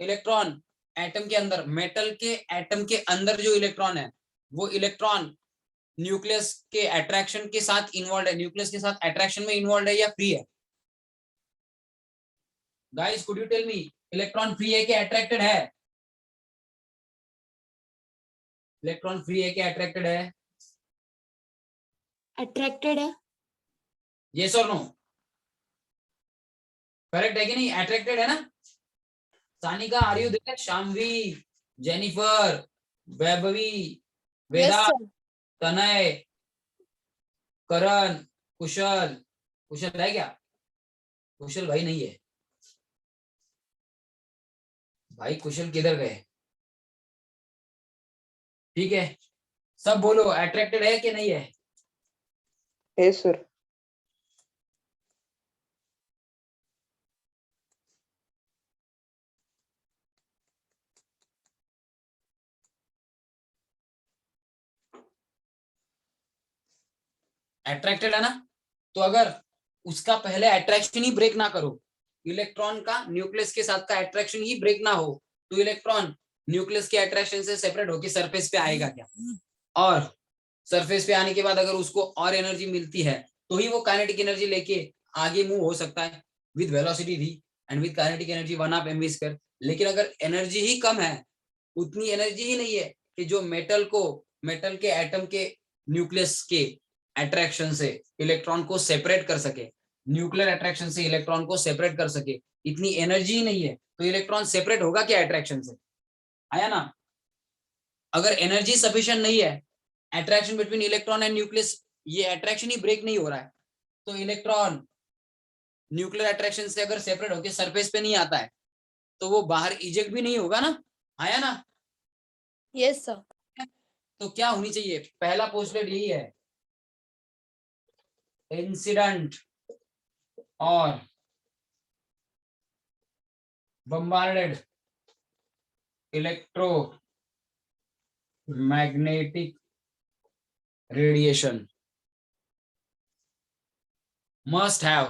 इलेक्ट्रॉन एटम के अंदर, मेटल के एटम के अंदर जो इलेक्ट्रॉन है वो इलेक्ट्रॉन न्यूक्लियस के अट्रैक्शन के साथ इन्वॉल्व है, न्यूक्लियस के साथ अट्रैक्शन में इन्वॉल्व है या फ्री है? Guys could you tell me, electron free है कि अट्रैक्टेड है? इलेक्ट्रॉन फ्री है कि अट्रैक्टेड है? अट्रैक्टेड है। यस और नो? करेक्ट है कि नहीं? अट्रैक्टेड है ना? Sanika are you there? Shamvi, Jennifer, Vaibhavi, Veda, Tanay, Karan, कुशल। कुशल है क्या? कुशल भाई नहीं है भाई, कुशल किधर गए? ठीक है, सब बोलो अट्रैक्टेड है कि नहीं है? Yes sir. अट्रैक्टेड है ना? तो अगर उसका पहले अट्रैक्शन ही ब्रेक ना करो, इलेक्ट्रॉन का न्यूक्लियस के साथ का अट्रैक्शन ही ब्रेक ना हो, तो इलेक्ट्रॉन न्यूक्लियस के अट्रैक्शन से सेपरेट होकर सरफेस पे आएगा क्या? और सरफेस पे आने के बाद अगर उसको और एनर्जी मिलती है तो ही वो काइनेटिक एनर्जी लेके आगे मूव हो सकता है with velocity v and with kinetic energy 1/mv²। लेकिन अगर एनर्जी ही कम है, उतनी एनर्जी ही नहीं है कि जो मेटल के एटम के न्यूक्लियस के अट्रैक्शन से इलेक्ट्रॉन को सेपरेट कर सके, न्यूक्लियर अट्रैक्शन से इलेक्ट्रॉन को सेपरेट कर सके, इतनी एनर्जी ही नहीं है, तो इलेक्ट्रॉन सेपरेट होगा क्या अट्रैक्शन से? आया ना? अगर एनर्जी सफिशिएंट नहीं है, attraction between electron and nucleus, ये अट्रैक्शन ही ब्रेक नहीं हो रहा है, तो इलेक्ट्रॉन न्यूक्लियर अट्रैक्शन से अगर सेपरेट होकर सरफेस पे नहीं आता है, तो वो बाहर इजेक्ट भी नहीं होगा ना? आया ना? Yes, sir. तो क्या होनी चाहिए? पहला पोस्टलेट यही है, इंसिडेंट और bombarded electromagnetic radiation must have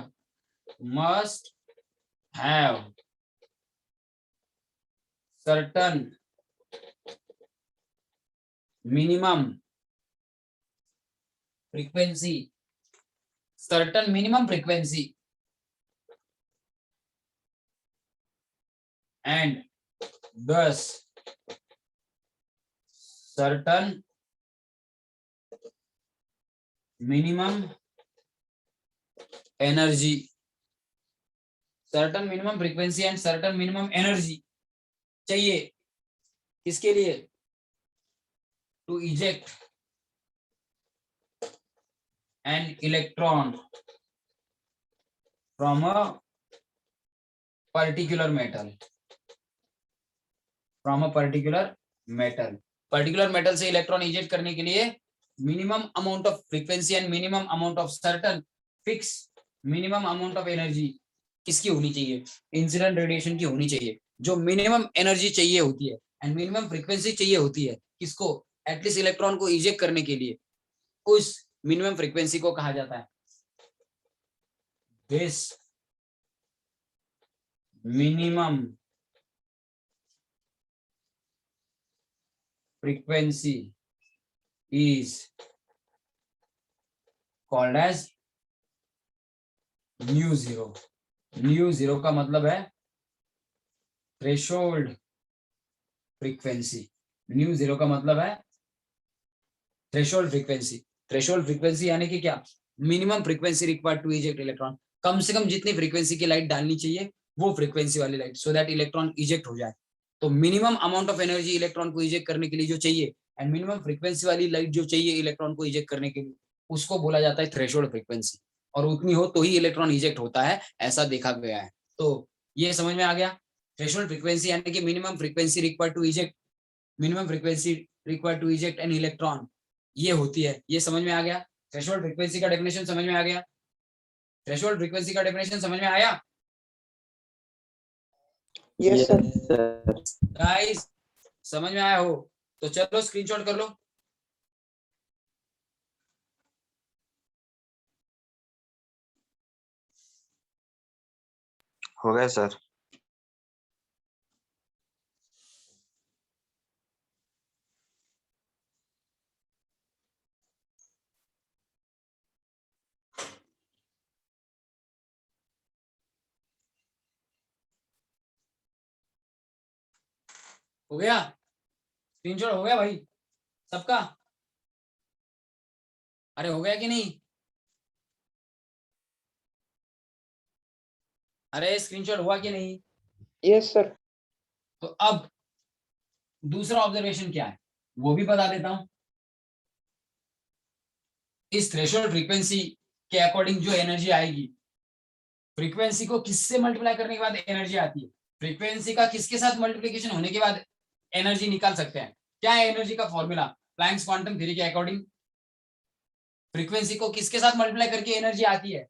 certain minimum frequency and thus certain minimum energy, certain minimum frequency and certain minimum energy चाहिए किसके लिए? To eject an electron from a particular metal, particular metal से electron eject करने के लिए minimum amount of frequency and minimum amount of certain fix minimum amount of energy किसकी होनी चाहिए? इंसिडेंट रेडिएशन की होनी चाहिए, जो मिनिमम एनर्जी चाहिए होती है एंड मिनिमम फ्रीक्वेंसी चाहिए होती है किसको? एटलीस्ट इलेक्ट्रॉन को इजेक्ट करने के लिए, उस मिनिमम फ्रीक्वेंसी को कहा जाता है this minimum frequency is called as mu zero. Mu zero का मतलब है थ्रेशोल्ड फ्रीक्वेंसी. न्यू जीरो का मतलब है थ्रेशोल्ड फ्रीक्वेंसी. थ्रेशोल्ड फ्रीक्वेंसी यानी कि क्या? Minimum frequency required to eject electron. कम से कम जितनी फ्रीक्वेंसी की लाइट डालनी चाहिए वो फ्रीक्वेंसी वाली light, so that electron eject हो जाए. तो minimum amount of energy electron को इजेक्ट करने के लिए जो चाहिए एंड मिनिमम फ्रीक्वेंसी वाली लाइट जो चाहिए इलेक्ट्रॉन को इजेक्ट करने के लिए, उसको बोला जाता है थ्रेशोल्ड फ्रीक्वेंसी. और उतनी हो तो ही इलेक्ट्रॉन इजेक्ट होता है, ऐसा देखा गया है. तो ये समझ में आ गया? थ्रेशोल्ड फ्रीक्वेंसी यानी कि minimum frequency required to eject an electron, ये होती है. ये समझ में आ गया? थ्रेशोल्ड फ्रीक्वेंसी का डेफिनेशन समझ में आ गया? थ्रेशोल्ड फ्रीक्वेंसी का डेफिनेशन समझ में आया Yes, sir. गाइस? समझ में आया हो तो चलो स्क्रीनशॉट कर लो. हो गया सर. हो गया? स्क्रीनशॉट हो गया भाई सबका? अरे हो गया कि नहीं? अरे स्क्रीनशॉट हुआ कि नहीं? Yes, sir. तो अब दूसरा ऑब्जर्वेशन क्या है वो भी बता देता हूं. इस थ्रेशोल्ड फ्रीक्वेंसी के अकॉर्डिंग जो एनर्जी आएगी, फ्रीक्वेंसी को किससे मल्टीप्लाई करने के बाद एनर्जी आती है, फ्रीक्वेंसी का किसके साथ मल्टीप्लिकेशन होने के बाद एनर्जी निकाल सकते हैं. क्या है एनर्जी का फॉर्मूला प्लैंक्स क्वांटम थ्योरी के अकॉर्डिंग? फ्रीक्वेंसी को किसके साथ मल्टीप्लाई करके एनर्जी आती है?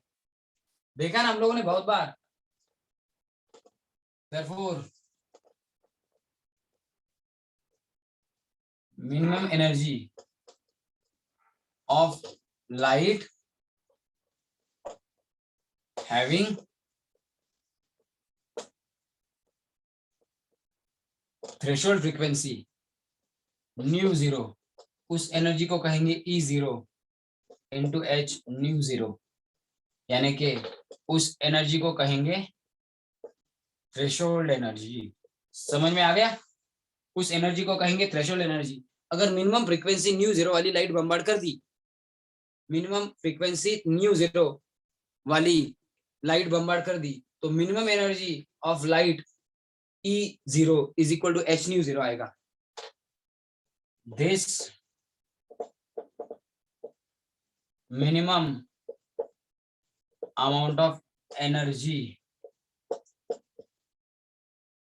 देखा ना हम लोगों ने बहुत बार. Therefore, minimum energy of light having threshold frequency mu zero, उस एनर्जी को कहेंगे E0 into H mu zero, यानी कि उस एनर्जी को कहेंगे थ्रेशोल्ड एनर्जी. समझ में आ गया? उस एनर्जी को कहेंगे थ्रेशोल्ड एनर्जी. अगर मिनिमम फ्रीक्वेंसी न्यू जीरो वाली लाइट बम्बार्ड कर दी, मिनिमम फ्रीक्वेंसी न्यू जीरो वाली लाइट बम्बार्ड कर दी, तो minimum energy of light E0 is equal to h nu 0 आएगा. This minimum amount of energy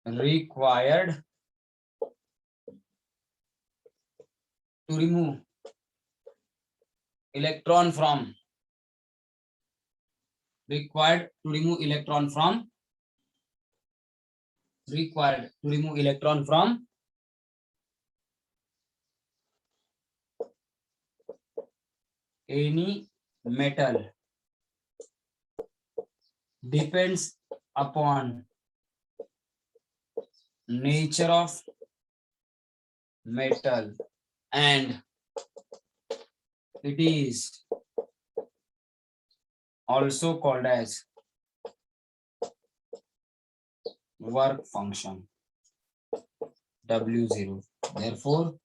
required to remove electron from required to remove electron from any metal depends upon nature of metal and it is also called as work function W0. Therefore,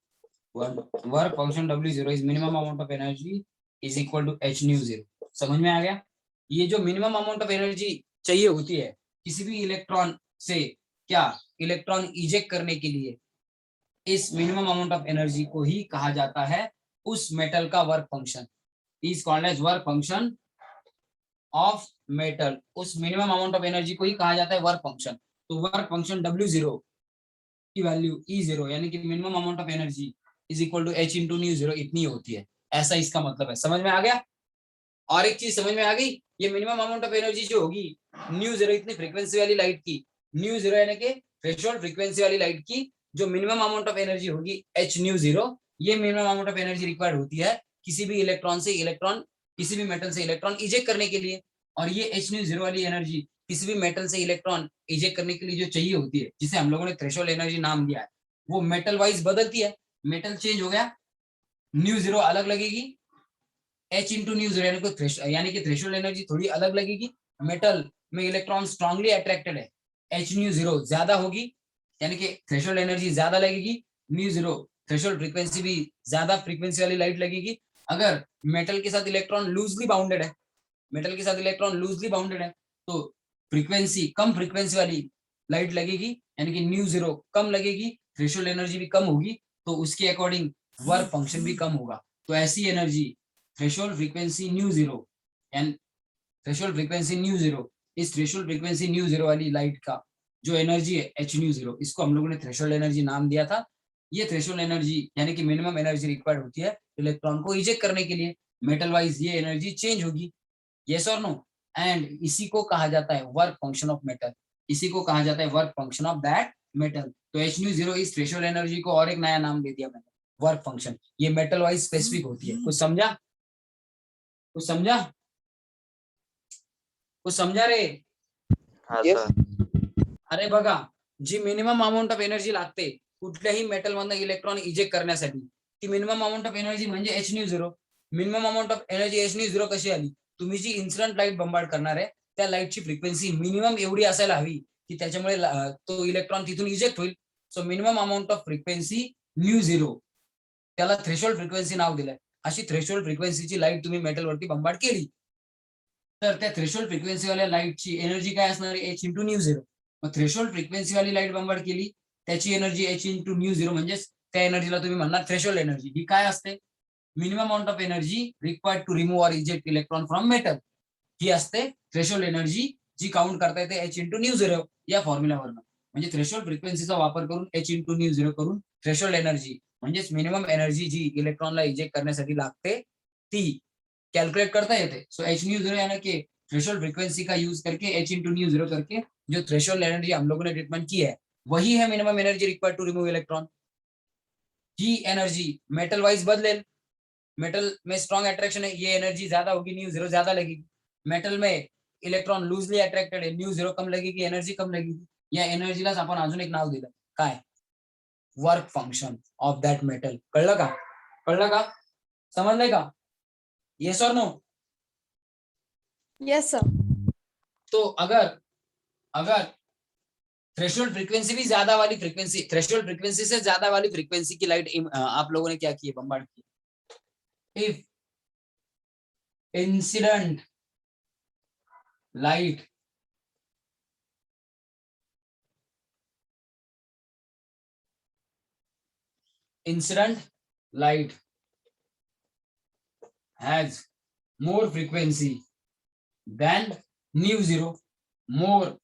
work function W0 is minimum amount of energy is equal to h nu 0. समझ में आ गया? ये जो minimum amount of energy चाहिए होती है किसी भी इलेक्ट्रॉन से, क्या इलेक्ट्रॉन इजेक्ट करने के लिए, इस मिनिमम अमाउंट ऑफ एनर्जी को ही कहा जाता है उस मेटल का work function. Is called as work function of metal. उस मिनिमम अमाउंट ऑफ एनर्जी को ही कहा जाता है वर्क फंक्शन. तो वर्क फंक्शन W0 की वैल्यू E0 यानी कि minimum amount of energy is equal to h into nu 0 इतनी होती है. ऐसा इसका मतलब है. समझ में आ गया? और एक चीज समझ में आ गई, ये मिनिमम अमाउंट ऑफ एनर्जी जो होगी न्यू 0 इतनी फ्रीक्वेंसी वाली लाइट की, न्यू 0 यानी कि थ्रेशोल्ड फ्रीक्वेंसी वाली लाइट की जो मिनिमम अमाउंट ऑफ एनर्जी होगी h न्यू 0, ये minimum amount of energy required होती है किसी भी इलेक्ट्रॉन से इलेक्ट्रॉन, किसी भी मेटल से इलेक्ट्रॉन इजेक्ट करने के लिए. और ये h न्यू 0 वाली एनर्जी किसी भी मेटल से इलेक्ट्रॉन इजेक्ट करने के लिए जो चाहिए होती है, जिसे हम लोगों ने थ्रेशोल्ड एनर्जी नाम दिया है, वो मेटल वाइज बदलती है. मेटल चेंज हो गया, न्यू 0 अलग लगेगी, h इंटू न्यू 0 यानी कि थ्रेशोल्ड एनर्जी थोड़ी अलग लगेगी. मेटल में इलेक्ट्रॉन स्ट्रांगली अट्रैक्टेड है, h न्यू 0 ज्यादा होगी यानी कि थ्रेशोल्ड एनर्जी ज्यादा लगेगी. न्यू 0 थ्रेशोल्ड फ्रीक्वेंसी भी ज्यादा फ्रीक्वेंसी वाली लाइट लगेगी. अगर मेटल के साथ इलेक्ट्रॉन लूजली बाउंडेड है, मेटल के साथ इलेक्ट्रॉन लूजली बाउंडेड है, तो फ्रीक्वेंसी कम फ्रीक्वेंसी वाली लाइट लगेगी यानी कि न्यू 0 कम लगेगी, थ्रेशोल्ड एनर्जी भी कम होगी, तो उसके अकॉर्डिंग वर्क फंक्शन भी कम होगा. तो ऐसी energy threshold frequency new 0 and threshold frequency new 0, इस थ्रेशोल्ड फ्रीक्वेंसी न्यू 0 वाली लाइट का जो एनर्जी है h न्यू 0, इसको हम लोगों ने थ्रेशोल्ड एनर्जी नाम दिया था. ये थ्रेशोल्ड एनर्जी यानी कि मिनिमम एनर्जी रिक्वायर्ड होती है इलेक्ट्रॉन को इजेक्ट करने के लिए. मेटल वाइज ये एनर्जी चेंज होगी. यस और नो? एंड इसी को कहा जाता है वर्क फंक्शन ऑफ मेटल. इसी को कहा जाता है work function of that metal. तो h न्यू 0 इस थ्रेशोल्ड एनर्जी को और एक नया नाम दे दिया मैंने, वर्क फंक्शन. ये मेटल वाइज स्पेसिफिक होती है. कुछ समझा? कुछ समझा? कुछ समझा रे? हाँ Yes. सर. अरे बघा, जी मिनिमम अमाउंट ऑफ एनर्जी लागते कुठल्याही मेटल मधनं इलेक्ट्रॉन इजेक्ट करण्यासाठी, ती मिनिमम अमाउंट ऑफ एनर्जी म्हणजे h nu 0. Minimum amount of energy h nu 0 कशी आली? तुम्ही जी इन्सिडेंट लाईट बंबार्ड करणार आहे त्या लाईटची फ्रिक्वेन्सी मिनिमम एवढी असायला हवी की त्याच्यामुळे तो इलेक्ट्रॉन तिथून इजेक्ट होईल. So minimum amount of frequency new 0, त्याला थ्रेशोल्ड फ्रिक्वेन्सी नाव दिलंय. अशी थ्रेशोल्ड फ्रिक्वेन्सीची लाईट तुम्ही मेटलवरती बंबार्ड केली तर त्या थ्रेशोल्ड फ्रिक्वेन्सी वाल्या लाईटची एनर्जी काय असणार आहे? h into nu 0. मग थ्रेशोल्ड फ्रिक्वेन्सी वाली लाईट बंबार्ड केली, त्याची एनर्जी h इंटू न्यू 0, म्हणजेच त्या एनर्जीला तुम्ही म्हणणार थ्रेशोल्ड एनर्जी. ही काय असते? Minimum amount of energy required to remove or eject electron from metal. ही असते थ्रेशोल्ड एनर्जी, जी काउंट करता येते h इंटू न्यू 0 या फॉर्म्युलावरनं. म्हणजे थ्रेशोल्ड फ्रिक्वेन्सीचा वापर करून h इंटू न्यू 0 करून थ्रेशोल्ड एनर्जी म्हणजेच मिनिमम एनर्जी जी इलेक्ट्रॉनला इजेक्ट करण्यासाठी लागते ती कैलकुलेट करता येते. सो h न्यू 0 यानी कि थ्रेशोल्ड फ्रीक्वेंसी का यूज करके h इंटू न्यू 0 करके जो थ्रेशोल्ड एनर्जी हम लोगों ने ट्रीटमेंट की है वही है minimum energy required to remove electron. ही एनर्जी मेटल वाइज बदलेल. मेटल में स्ट्रॉन्ग अट्रैक्शन है, ये एनर्जी ज्यादा होगी, न्यू 0 ज्यादा लगेगी. मेटल में इलेक्ट्रॉन लूजली अट्रॅक्टेड आहे, न्यू 0 कम लगेगी, एनर्जी कम लगेगी. या एनर्जीलाच आपण अजून एक नाव दिलं, काय? Work function of that metal. कळलं का? कळलं का? समजलंय का? येस और नो? Yes, sir. तो अगर थ्रेशोल्ड फ्रीक्वेंसी भी ज्यादा वाली फ्रीक्वेंसी, थ्रेशोल्ड फ्रीक्वेंसी से ज्यादा वाली फ्रीक्वेंसी की लाइट आप लोगों ने क्या की है? बम्बार्ड की. If incident light incident light has more frequency than nu zero, more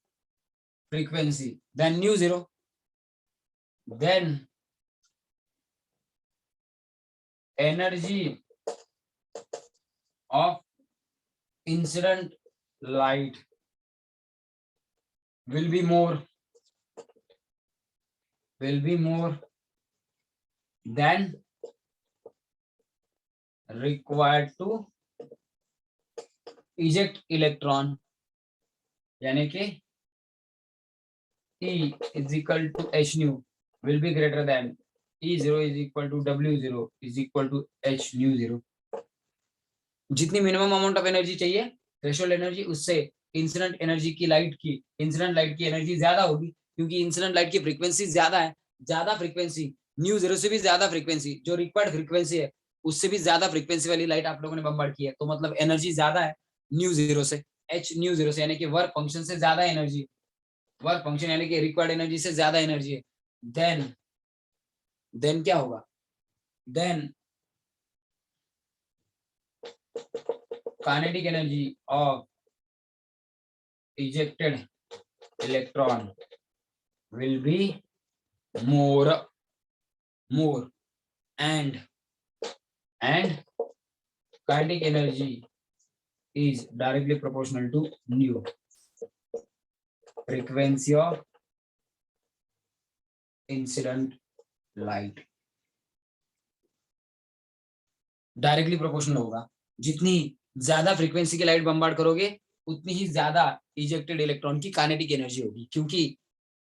frequency than nu zero, then energy of incident light will be more than required to eject electron, यानी कि E is equal to h nu will be greater than E0 is equal to W0 is equal to h nu 0. जितनी minimum amount of energy चाहिए threshold energy, उससे incident energy की incident light की energy ज्यादा होगी, क्योंकि incident light की frequency ज्यादा है, ज्यादा फ्रीक्वेंसी न्यू जीरो से भी ज्यादा फ्रीक्वेंसी, जो रिक्वायर्ड फ्रीक्वेंसी है उससे भी ज्यादा फ्रीक्वेंसी वाली लाइट आप लोगों ने बम्बार्ड की है, तो मतलब एनर्जी ज्यादा है न्यू जीरो से, एच न्यू जीरो से, यानी कि वर्क फंक्शन से ज्यादा एनर्जी, वर्क फंक्शन यानी कि रिक्वायर्ड एनर्जी से ज्यादा एनर्जी है, देन क्या होगा, then kinetic energy of ejected electron will be more and kinetic energy is directly proportional to nu, frequency of incident light, directly proportional होगा, जितनी ज्यादा फ्रीक्वेंसी की लाइट बम्बार्ड करोगे उतनी ही ज्यादा इजेक्टेड इलेक्ट्रॉन की काइनेटिक एनर्जी होगी, क्योंकि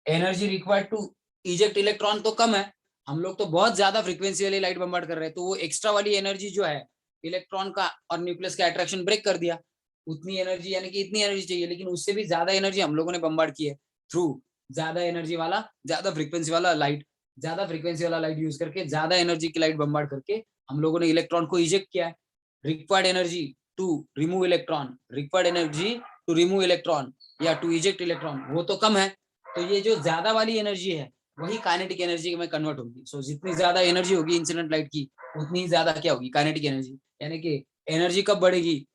energy required to eject electron तो कम है, हम लोग तो बहुत ज्यादा फ्रीक्वेंसी वाली लाइट बम्बार्ड कर रहे हैं, तो वो एक्स्ट्रा वाली एनर्जी जो है इलेक्ट्रॉन का और न्यूक्लियस का अट्रैक्शन ब्रेक कर दिया, उतनी एनर्जी यानी कि इतनी एनर्जी चाहिए, लेकिन उससे भी ज्यादा एनर्जी हम लोगों ने बम्बार्ड की है थ्रू ज्यादा एनर्जी वाला, ज्यादा फ्रीक्वेंसी वाला लाइट, ज्यादा फ्रीक्वेंसी वाला लाइट यूज करके, ज्यादा एनर्जी की लाइट बम्बार्ड करके हम लोगों ने इलेक्ट्रॉन को इजेक्ट किया है। Required energy to remove electron, required energy to remove electron या टू इजेक्ट इलेक्ट्रॉन वो तो कम है, तो ये जो ज्यादा वाली एनर्जी है वही काइनेटिक एनर्जी में कन्वर्ट होगी। सो जितनी ज्यादा एनर्जी होगी इंसिडेंट लाइट की उतनी ही ज्यादा क्या होगी, काइनेटिक एनर्जी, यानी कि एनर्जी कब बढ़ेगी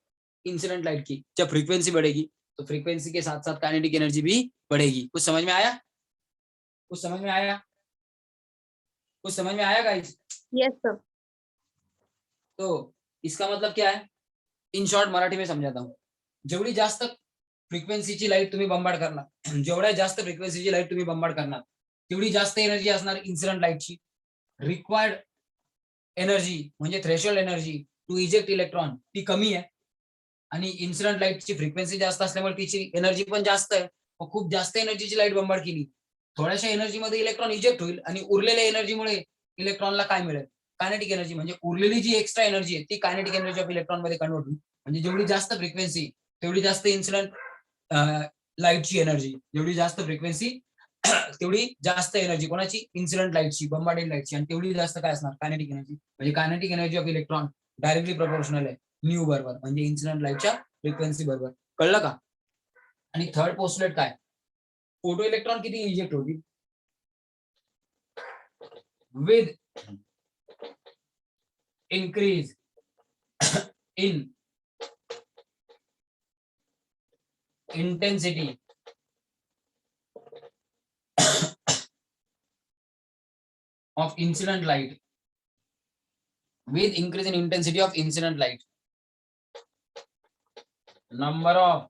इंसिडेंट लाइट की, जब फ्रीक्वेंसी बढ़ेगी, तो फ्रीक्वेंसी के साथ साथ काइनेटिक एनर्जी भी बढ़ेगी। कुछ समझ में आया, कुछ समझ में आया, कुछ समझ में आया गाइस? Yes, sir. तो इसका मतलब क्या है, इन शॉर्ट मराठी में समजाता हूँ, जेवढी जास्त फ्रिक्वेन्सीची लाईट तुम्ही बंबार्ड करणार, जेवढ्या जास्त फ्रिक्वेन्सीची लाईट तुम्ही बंबार्ड करणार तेवढी जास्त एनर्जी असणार इन्सिडेंट लाईटची, रिक्वायर्ड एनर्जी म्हणजे threshold energy to eject electron ती कमी आहे, आणि इन्सिडेंट लाईटची फ्रिक्वेन्सी जास्त असल्यामुळे तिची एनर्जी पण जास्त आहे, खूप जास्त एनर्जीची लाईट बंबार्ड केली, थोड्याशा एनर्जी मध्ये इलेक्ट्रॉन इजेक्ट होईल आणि उरलेल्या एनर्जीमुळे इलेक्ट्रॉनला काय मिळेल, कायनेटिक एनर्जी, म्हणजे उरलेली जी एक्स्ट्रा एनर्जी आहे ती कायनेटिक एनर्जी ऑफ इलेक्ट्रॉन मध्ये कन्वर्ट होईल, म्हणजे जेवढी जास्त फ्रिक्वेन्सी तेवढी जास्त इन्सिडेंट लाईटची एनर्जी, जेवढी जास्त फ्रिक्वेन्सी तेवढी जास्त एनर्जी कोणाची, इन्सिडेंट लाईटची, बंबार्डेड लाईटची, आणि तेवढी जास्त काय असणार, कायनेटिक एनर्जी, म्हणजे kinetic energy of electron directly proportional आहे न्यू बरोबर, म्हणजे इन्सिडेंट लाईटच्या फ्रिक्वेन्सी बरोबर, कळलं का? आणि थर्ड पोस्टुलेट काय, फोटो इलेक्ट्रॉन किती इजेक्ट होतील with increase in intensity of incident light, with increase in intensity of incident light, number of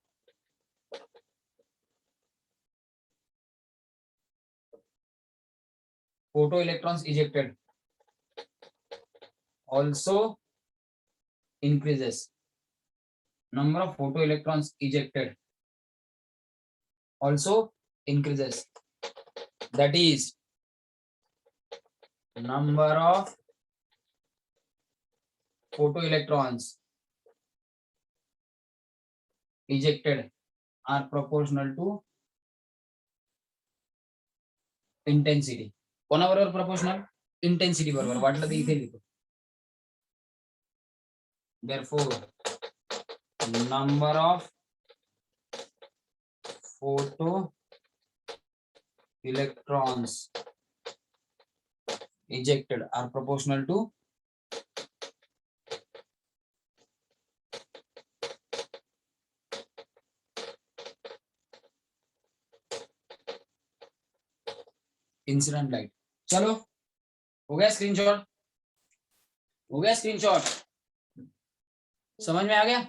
photoelectrons ejected also increases, number of photoelectrons ejected also increases, that is number of photoelectrons ejected are proportional to intensity, कोणाबरोबर proportional, intensity बरोबर, वाटलं तर इथे लिहितो, therefore number of photo electrons ejected are proportional to incident light. चलो हो गया screenshot, हो गया स्क्रीनशॉट, समझ में आ गया।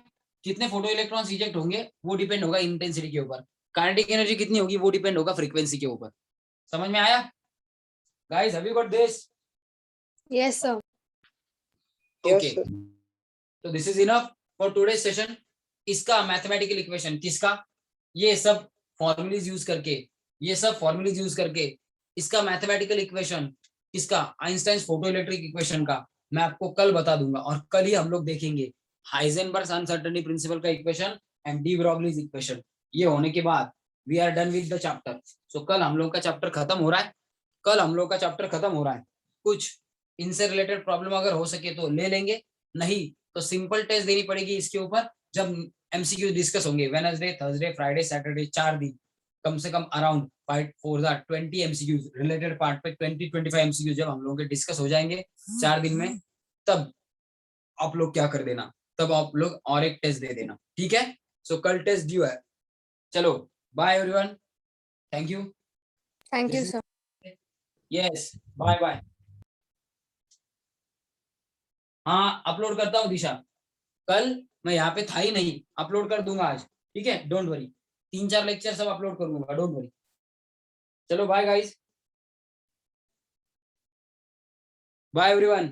कितने फोटो इलेक्ट्रॉन्स इजेक्ट होंगे वो डिपेंड होगा इंटेंसिटी के ऊपर, काइनेटिक एनर्जी कितनी होगी वो डिपेंड होगा फ्रीक्वेंसी के ऊपर। समझ में आया guys? Have you got this? Yes, sir. Yes, okay, sir. तो this is enough for today's session. इसका मैथमेटिकल इक्वेशन किसका, ये सब फॉर्मूलेज यूज करके, ये सब फॉर्मूलेज यूज करके इसका मैथमेटिकल इक्वेशन किसका, आइंस्टाइन फोटो इलेक्ट्रिक इक्वेशन का, मैं आपको कल बता दूंगा। और कल ही हम लोग देखेंगे हाइजेनबर्ग अनसर्टेनिटी प्रिंसिपल का equation and de Broglie's equation. ये होने के बाद we are done with the chapter. So कल हम लोग का चैप्टर खत्म हो रहा है, कल हम लोग का चैप्टर खत्म हो रहा है। कुछ इनसे रिलेटेड प्रॉब्लम अगर हो सके तो ले लेंगे, नहीं तो सिंपल टेस्ट देनी पड़ेगी इसके ऊपर जब एमसीक्यू डिस्कस होंगे वेडनेसडे, थर्सडे, फ्राइडे, सैटरडे, 4 दिन, कम से come around 20 MCQs related part पे 20-25 एमसीक्यूज जब हम लोगों के डिस्कस हो जाएंगे 4 दिन में, तब आप लोग क्या कर देना, तब आप लोग और एक टेस्ट दे देना, ठीक है। सो कल टेस्ट ड्यू है। चलो bye everyone, thank you. Thank you, sir. Yes bye bye. हाँ अपलोड करता हूँ दिशा, कल मैं यहाँ पे था ही नहीं, अपलोड कर दूंगा आज, ठीक है, डोंट वरी। 3-4 लेक्चर सब अपलोड करूंगा, डोंट वरी। चलो बाय गाइस, बाय एवरीवन।